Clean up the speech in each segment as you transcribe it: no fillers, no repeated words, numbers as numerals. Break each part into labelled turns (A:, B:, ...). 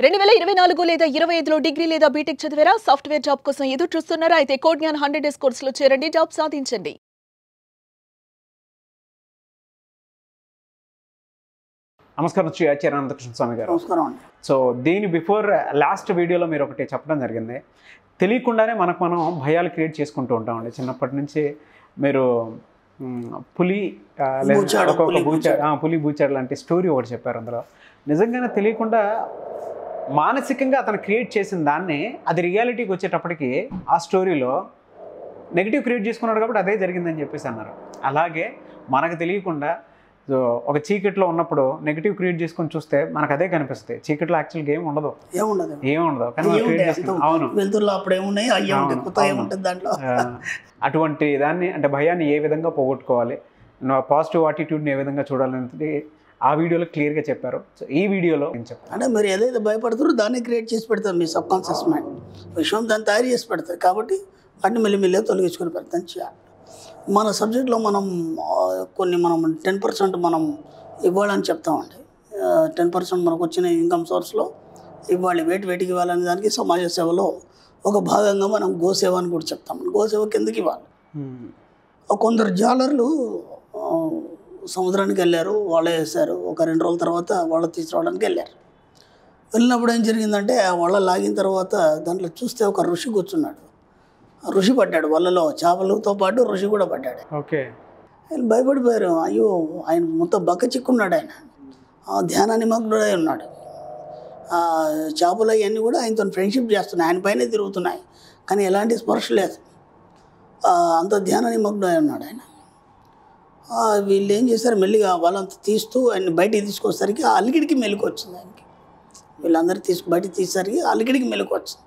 A: 2024 లేదా 25లో డిగ్రీ లేదా బీటెక్ చదివారా? సాఫ్ట్‌వేర్ జాబ్ కోసం ఎదురు చూస్తున్నారా? అయితే కోడ్ జ్ఞాన్ 100 డేస్ కోర్సులో చేరండి, జాబ్ సాధించండి.
B: నమస్కారం శ్రీ ఆచార్య అనంతకృష్ణ స్వామి గారు.
C: నమస్కారం అండి.
B: సో దీని బిఫోర్ లాస్ట్ వీడియోలో మీరు ఒకటి చెప్పడం జరిగింది. తెలియకుండానే మనం భయాలు క్రియేట్ చేసుకుంటూ ఉంటామండి. చిన్నప్పటి నుంచి మీరు పులి పులి బూచాడు లాంటి స్టోరీ ఒకటి చెప్పారు. అందులో నిజంగానే తెలియకుండా మానసికంగా అతను క్రియేట్ చేసిన దాన్ని అది రియాలిటీకి వచ్చేటప్పటికి ఆ స్టోరీలో నెగిటివ్ క్రియేట్ చేసుకున్నాడు కాబట్టి అదే జరిగిందని చెప్పేసి అన్నారు. అలాగే మనకు తెలియకుండా ఒక చీకట్లో ఉన్నప్పుడు నెగిటివ్ క్రియేట్ చేసుకొని చూస్తే మనకు అదే కనిపిస్తుంది. చీకట్లో యాక్చువల్గా ఏముండదు కానీ అవును
C: వెళ్తుల్లో అప్పుడు ఏమున్నాయి అయ్యే ఉంటాయి, కొత్త ఏముంటుంది దాంట్లో.
B: అటువంటి దాన్ని అంటే భయాన్ని ఏ విధంగా పోగొట్టుకోవాలి, పాజిటివ్ యాటిట్యూడ్ని ఏ విధంగా చూడాలనేది ఆ వీడియోలో క్లియర్గా చెప్పారు. సో ఈ వీడియోలో నేను చెప్తాను.
C: అంటే మీరు ఏదైతే భయపడుతారో దాన్ని క్రియేట్ చేసి పెడతారు. మీ సబ్ కాన్షియస్ మైండ్ విషయం దాన్ని తయారు చేసి పెడతారు. కాబట్టి వాటిని మెల్లిమెల్లిగా తొలగించుకొని పెడతాను చేయాలి. మన సబ్జెక్ట్లో మనం 10% మనం ఇవ్వాలని చెప్తామండి. 10% మనకు వచ్చిన ఇన్కమ్ సోర్స్లో ఇవ్వాలి, వేటికి ఇవ్వాలనే దానికి సమాజ సేవలో ఒక భాగంగా మనం గోసేవ అని కూడా చెప్తాం. గోసేవకి ఎందుకు ఇవ్వాలి? కొందరు జాలర్లు సముద్రానికి వెళ్ళారు, వాళ్ళే వేశారు. ఒక 2 రోజుల తర్వాత వాళ్ళ తీసుకురావడానికి వెళ్ళారు. వెళ్ళినప్పుడు ఏం జరిగిందంటే వాళ్ళ లాగిన తర్వాత దాంట్లో చూస్తే ఒక ఋషి కూర్చున్నాడు. ఋషి పడ్డాడు వాళ్ళలో, చేపలతో పాటు ఋషి కూడా పడ్డాడు.
B: ఓకే,
C: ఆయన భయపడిపోయారు. అయ్యో, ఆయన మొత్తం బక్క చిక్కున్నాడు. ఆయన ధ్యాన నిమగ్నుడై ఉన్నాడు. చేపలు అవన్నీ కూడా ఆయనతో ఫ్రెండ్షిప్ చేస్తున్నాయి, ఆయన పైనే తిరుగుతున్నాయి, కానీ ఎలాంటి స్పర్శ లేదు. అంత ధ్యాన నిమగ్నుడై ఉన్నాడు ఆయన. వీళ్ళు ఏం చేశారు, మెల్లిగా వాళ్ళంతా తీస్తూ ఆయన బయటికి తీసుకొసరికి ఆ అలికిడికి మెలకు వచ్చింది ఆయనకి. వీళ్ళందరూ బయటికి తీసేసరికి అలికిడికి మెలకు వచ్చింది.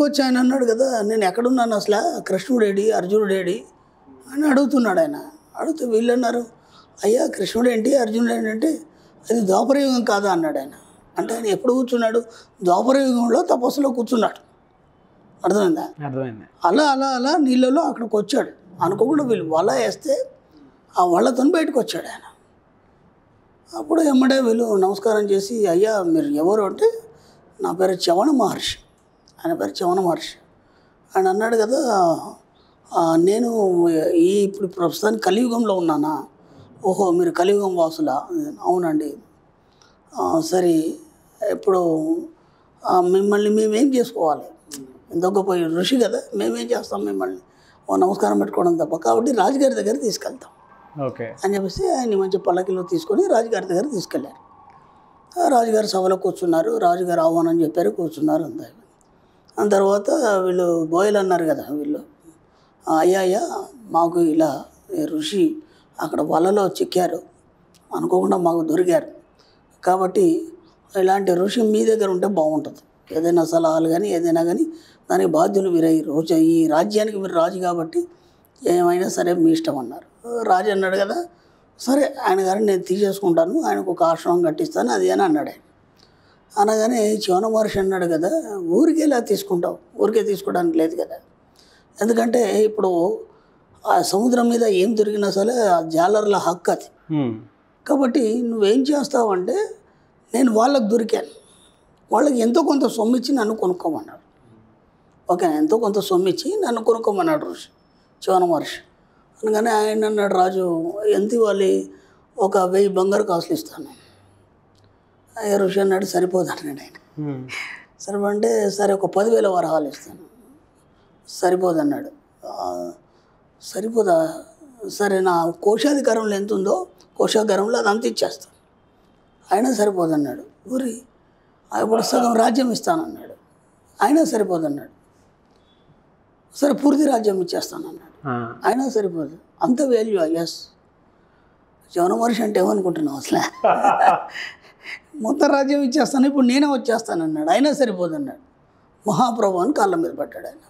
C: వచ్చి ఆయన అన్నాడు కదా, నేను ఎక్కడున్నాను అసలు, కృష్ణుడేడి అర్జునుడేడి అని అడుగుతున్నాడు ఆయన. అడిగితే వీళ్ళు అన్నారు, అయ్యా కృష్ణుడు ఏంటి అర్జునుడు ఏంటంటే అది ద్వాపరయుగం కాదా అన్నాడు ఆయన. అంటే ఆయన ఎప్పుడు కూర్చున్నాడు? ద్వాపరయుగంలో తపస్సులో కూర్చున్నాడు. అర్థమైందా?
B: అర్థమైంది.
C: అలా నీళ్ళలో అక్కడికి వచ్చాడు. అనుకోకుండా వీళ్ళు వల వేస్తే ఆ వలతో బయటకు వచ్చాడు ఆయన. అప్పుడు ఎమ్మడే వీళ్ళు నమస్కారం చేసి, అయ్యా మీరు ఎవరు అంటే, నా పేరు చవణ మహర్షి. ఆయన పేరు చవణ మహర్షి. ఆయన అన్నాడు కదా, నేను ఇప్పుడు ప్రస్తుతానికి కలియుగంలో ఉన్నానా? ఓహో, మీరు కలియుగం వాసులా? అవునండి. సరే, ఇప్పుడు మిమ్మల్ని మేమేం చేసుకోవాలి? ఎంత గొప్ప ఋషి కదా, మేమేం చేస్తాం మిమ్మల్ని నమస్కారం పెట్టుకోవడం తప్ప, కాబట్టి రాజుగారి దగ్గర తీసుకెళ్తాం
B: ఓకే
C: అని చెప్పేసి ఆయన్ని మంచి పల్లకిలో తీసుకొని రాజుగారి దగ్గర తీసుకెళ్ళారు. రాజుగారు సభలో కూర్చున్నారు. రాజుగారు ఆహ్వానం చెప్పారు, కూర్చున్నారు. అంతా దాని తర్వాత వీళ్ళు బోయలు అన్నారు కదా, వీళ్ళు అయ్యా మాకు ఇలా ఋషి అక్కడ వలలో చిక్కారు, అనుకోకుండా మాకు దొరికారు, కాబట్టి ఇలాంటి ఋషి మీ దగ్గర ఉంటే బాగుంటుంది. ఏదైనా సలహాలు కానీ ఏదైనా కానీ దానికి బాధ్యులు మీరే. ఈ రాజ్యానికి మీరు రాజు కాబట్టి ఏమైనా సరే మీ ఇష్టం అన్నారు. రాజు అన్నాడు కదా, సరే ఆయన గారిని నేను తీసేసుకుంటాను, ఆయనకు ఒక ఆశ్రమం కట్టిస్తాను అది అని అన్నాడు ఆయన. అనగానే చవన మహర్షి అన్నాడు కదా, ఊరికే ఇలా తీసుకుంటావు? ఊరికే తీసుకోవడానికి లేదు కదా, ఎందుకంటే ఇప్పుడు ఆ సముద్రం మీద ఏం దొరికినా సరే ఆ జాలర్ల హక్కు అది. కాబట్టి నువ్వేం చేస్తావు అంటే, నేను వాళ్ళకు దొరికాను, వాళ్ళకి ఎంతో కొంత సొమ్మిచ్చి నన్ను కొనుక్కోమన్నాడు. ఓకే, ఎంతో కొంత సొమ్మిచ్చి నన్ను కొనుక్కోమన్నాడు ఋషి చవన మహర్షి. అనగానే ఆయన అన్నాడు, రాజు ఎంత ఇవ్వాలి? ఒక 1000 బంగారు కాసులు ఇస్తాను. ఋషి అన్నాడు, సరిపోదు అన్నాడు ఆయన. సరిపోంటే సరే ఒక 10,000 వరహాలు ఇస్తాను. సరిపోదు అన్నాడు. సరిపోదా? సరే, నా కోశాధికారంలో ఎంత ఉందో కోశాగారంలో అది అంత ఇచ్చేస్తాను. అయినా సరిపోదు అన్నాడు. ఊరి ఇప్పుడు సగం రాజ్యం ఇస్తానన్నాడు. అయినా సరిపోదు అన్నాడు. సరే, పూర్తి రాజ్యం ఇచ్చేస్తాను అన్నాడు. అయినా సరిపోదు. అంత వాల్యూ. ఎస్, చవన మహర్షి అంటే ఏమనుకుంటున్నావు అసలు, మొత్తం రాజ్యం ఇచ్చేస్తాను, ఇప్పుడు నేనే వచ్చేస్తాను అన్నాడు. అయినా సరిపోదు అన్నాడు. మహాప్రభు అని కాళ్ళ మీద పడ్డాడు ఆయన.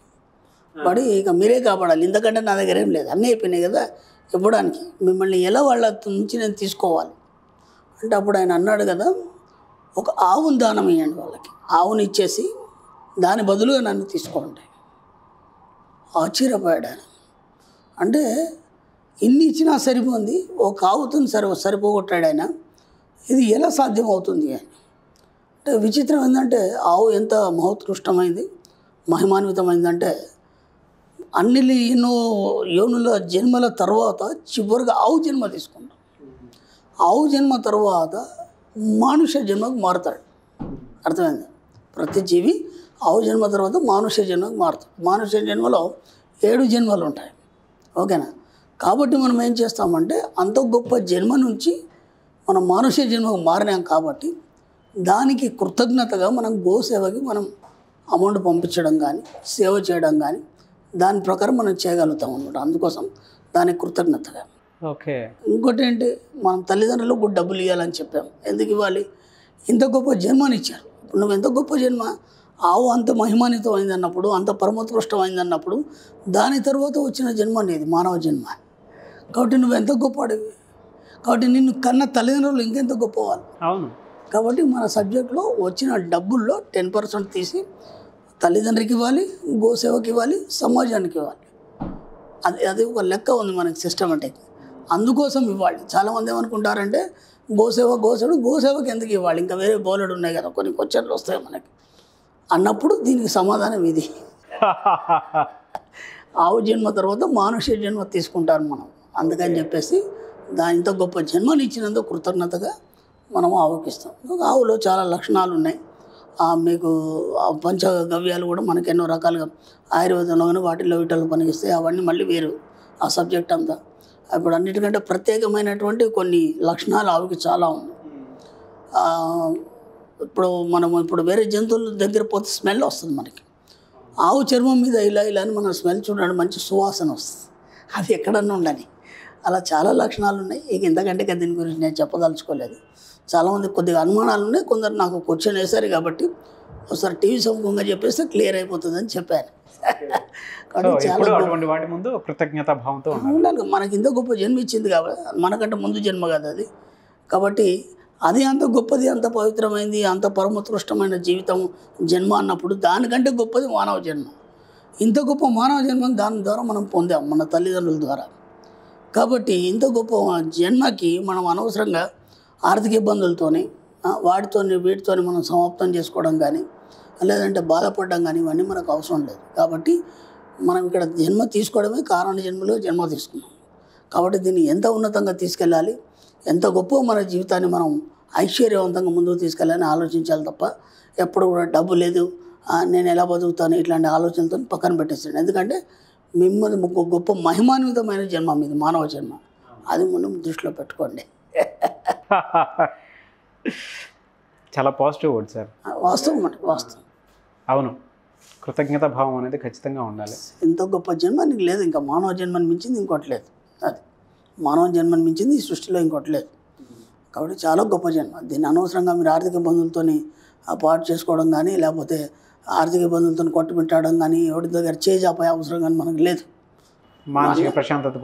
C: పడి, ఇక మీరే కాపాడాలి, ఇంతకంటే నా దగ్గర ఏం లేదు, అన్నీ అయిపోయినాయి కదా ఇవ్వడానికి, మిమ్మల్ని ఎలా వాళ్ళ నుంచి నేను తీసుకోవాలి అంటే, అప్పుడు ఆయన అన్నాడు కదా, ఒక ఆవును దానం ఇవ్వండి వాళ్ళకి, ఆవుని ఇచ్చేసి దాని బదులుగా నన్ను తీసుకోండి. ఆశ్చర్యపోయాడు ఆయన. అంటే ఇన్ని ఇచ్చినా సరిపోయింది, ఒక ఆవుతో సరిపోగొట్టాడు ఆయన. ఇది ఎలా సాధ్యం అవుతుంది అని. అంటే విచిత్రం ఏంటంటే ఆవు ఎంత మహోత్కృష్టమైంది, మహిమాన్వితమైందంటే ఎన్నో యోనుల జన్మల తర్వాత చివరిగా ఆవు జన్మ తీసుకుంటాం. ఆవు జన్మ తర్వాత మానుష జన్మకు మారుతాడు. అర్థమైంది? ప్రతి జీవి ఆవు జన్మ తర్వాత మానుష జన్మకు మారుతాడు. మానుష జన్మలో 7 జన్మలు ఉంటాయి. ఓకేనా? కాబట్టి మనం ఏం చేస్తామంటే అంత గొప్ప జన్మ నుంచి మనం మానుష జన్మకు మారినాం కాబట్టి దానికి కృతజ్ఞతగా మనం గోసేవకి మనం అమౌంట్ పంపించడం కానీ సేవ చేయడం కానీ దాని ప్రకారం మనం చేయగలుగుతాం అన్నమాట. అందుకోసం దానికి కృతజ్ఞతగా.
B: ఓకే.
C: ఇంకోటి ఏంటి, మనం తల్లిదండ్రులకు కూడా డబ్బులు ఇవ్వాలని చెప్పాం. ఎందుకు ఇవ్వాలి? ఇంత గొప్ప జన్మనిచ్చారు. ఇప్పుడు నువ్వు ఎంత గొప్ప జన్మ, ఆవు అంత మహిమాన్వితం అయింది అన్నప్పుడు, అంత పరమోత్కృష్టమైంది అన్నప్పుడు దాని తర్వాత వచ్చిన జన్మ అనేది మానవ జన్మ. కాబట్టి నువ్వు ఎంత గొప్పవాడివి. కాబట్టి నిన్ను కన్న తల్లిదండ్రులు ఇంకెంత గొప్పవాళ్ళు.
B: అవును.
C: కాబట్టి మన సబ్జెక్ట్లో వచ్చిన డబ్బుల్లో 10% తీసి తల్లిదండ్రికి ఇవ్వాలి, గోసేవకి ఇవ్వాలి, సమాజానికి ఇవ్వాలి. అది ఒక లెక్క ఉంది మనకి సిస్టమేటిక్. అందుకోసం ఇవ్వాలి. చాలామంది ఏమనుకుంటారంటే గోసేవకి ఎందుకు ఇవ్వాలి, ఇంకా వేరే బౌలెడు ఉన్నాయి కదా, కొన్ని క్వశ్చన్లు వస్తాయి మనకి అన్నప్పుడు దీనికి సమాధానం ఇది. ఆవు జన్మ తర్వాత మానుష జన్మ తీసుకుంటారు మనం. అందుకని చెప్పేసి ఇంత గొప్ప జన్మని ఇచ్చినందుకు కృతజ్ఞతగా మనం ఆవుకిస్తాం. ఆవులో చాలా లక్షణాలు ఉన్నాయి. మీకు పంచగవ్యాలు కూడా మనకి ఎన్నో రకాలుగా ఆయుర్వేదంలో కానీ వాటిల్లో వీటిల్లో పనికిస్తాయి. అవన్నీ మళ్ళీ వేరు ఆ సబ్జెక్ట్ అంతా. ఇప్పుడు అన్నిటికంటే ప్రత్యేకమైనటువంటి కొన్ని లక్షణాలు ఆవుకి చాలా ఉన్నాయి. ఇప్పుడు వేరే జంతువుల దగ్గర పోతే స్మెల్ వస్తుంది మనకి. ఆవు చర్మం మీద ఇలా అని మనం స్మెల్ చూడండి, మంచి సువాసన వస్తుంది. అది ఎక్కడన్నా ఉండని అలా చాలా లక్షణాలు ఉన్నాయి. ఇక ఇంతకంటే దీని గురించి నేను చెప్పదలుచుకోలేదు. చాలామంది కొద్దిగా అనుమానాలు ఉన్నాయి. కొందరు నాకు క్వశ్చన్ వేశారు కాబట్టి ఒకసారి టీవీ సముఖంగా చెప్పేస్తే క్లియర్ అయిపోతుందని చెప్పాను.
B: కాబట్టి చాలా అటువంటి వాటి ముందు కృతజ్ఞతా భావంతో
C: ఉండాలి. మనకి ఇంత గొప్ప జన్మ ఇచ్చింది కాబట్టి, మనకంటే ముందు జన్మ కదా అది. కాబట్టి అది అంత గొప్పది, అంత పవిత్రమైంది, అంత పరమోత్కృష్టమైన జీవితం జన్మ అన్నప్పుడు దానికంటే గొప్పది మానవ జన్మ. ఇంత గొప్ప మానవ జన్మను దాని ద్వారా మనం పొందాం మన తల్లిదండ్రుల ద్వారా. కాబట్టి ఇంత గొప్ప జన్మకి మనం అనవసరంగా ఆర్థిక ఇబ్బందులతోని వీటితోని మనం సమాప్తం చేసుకోవడం కానీ లేదంటే బాధపడడం కానీ ఇవన్నీ మనకు అవసరం లేదు. కాబట్టి మనం ఇక్కడ జన్మ తీసుకోవడమే కారణ జన్మలో జన్మ తీసుకున్నాం. కాబట్టి దీన్ని ఎంత ఉన్నతంగా తీసుకెళ్ళాలి, ఎంత గొప్ప మన జీవితాన్ని మనం ఐశ్వర్యవంతంగా ముందుకు తీసుకెళ్ళాలని ఆలోచించాలి తప్ప ఎప్పుడు కూడా డబ్బు లేదు, నేను ఎలా బతుకుతాను ఇట్లాంటి ఆలోచనలతో పక్కన పెట్టేస్తాను. ఎందుకంటే మిమ్మల్ని గొప్ప మహిమాన్వితమైన జన్మ మీది మానవ జన్మ. అది మనం దృష్టిలో పెట్టుకోండి.
B: చాలా పాజిటివ్ వర్డ్ సార్.
C: వాస్తవం అంటే వాస్తవం.
B: అవును, కృతజ్ఞత భావం అనేది ఖచ్చితంగా ఉండాలి.
C: ఇంత గొప్ప జన్మ నీకు లేదు, ఇంకా మానవ జన్మని మించింది ఇంకోటి లేదు. అది మానవ జన్మని మించింది ఈ సృష్టిలో ఇంకోటి లేదు. కాబట్టి చాలా గొప్ప జన్మ. దీన్ని అనవసరంగా మీరు ఆర్థిక ఇబ్బందులతో పాటు చేసుకోవడం కానీ లేకపోతే ఆర్థిక ఇబ్బందులతో కొట్టుమిట్టాడడం కానీ ఎవరి దగ్గర చేజాపోయే అవసరం కానీ మనకు లేదు.
B: మానసిక ప్రశాంతత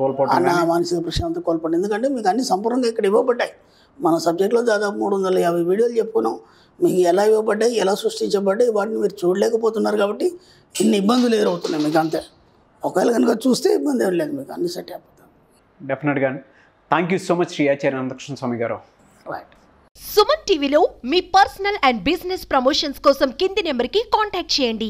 C: కోల్పోవడం. ఎందుకంటే మీకు అన్ని సంపూర్ణంగా ఇక్కడ ఇవ్వబడ్డాయి. మన సబ్జెక్ట్లో దాదాపు 350 వీడియోలు చెప్పుకున్నాం. మీకు ఎలా ఇవ్వబడ్డాయి, ఎలా సృష్టించబడ్డాయి, వాటిని మీరు చూడలేకపోతున్నారు కాబట్టి ఇన్ని ఇబ్బందులు ఎదురవుతున్నాయి మీకు. అంతే. ఒకవేళ కనుక చూస్తే ఇబ్బంది ఏం లేదు, మీకు అన్ని సెట్ అయిపోతాయి.
B: డెఫినెట్గా. Thank you so much Shri Acharya Anantakrishna Swami గారు.
C: రైట్.
D: సుమన్ టీవీలో మీ పర్సనల్ అండ్ బిజినెస్ ప్రమోషన్స్ కోసం కింది నెంబర్కి కాంటాక్ట్ చేయండి.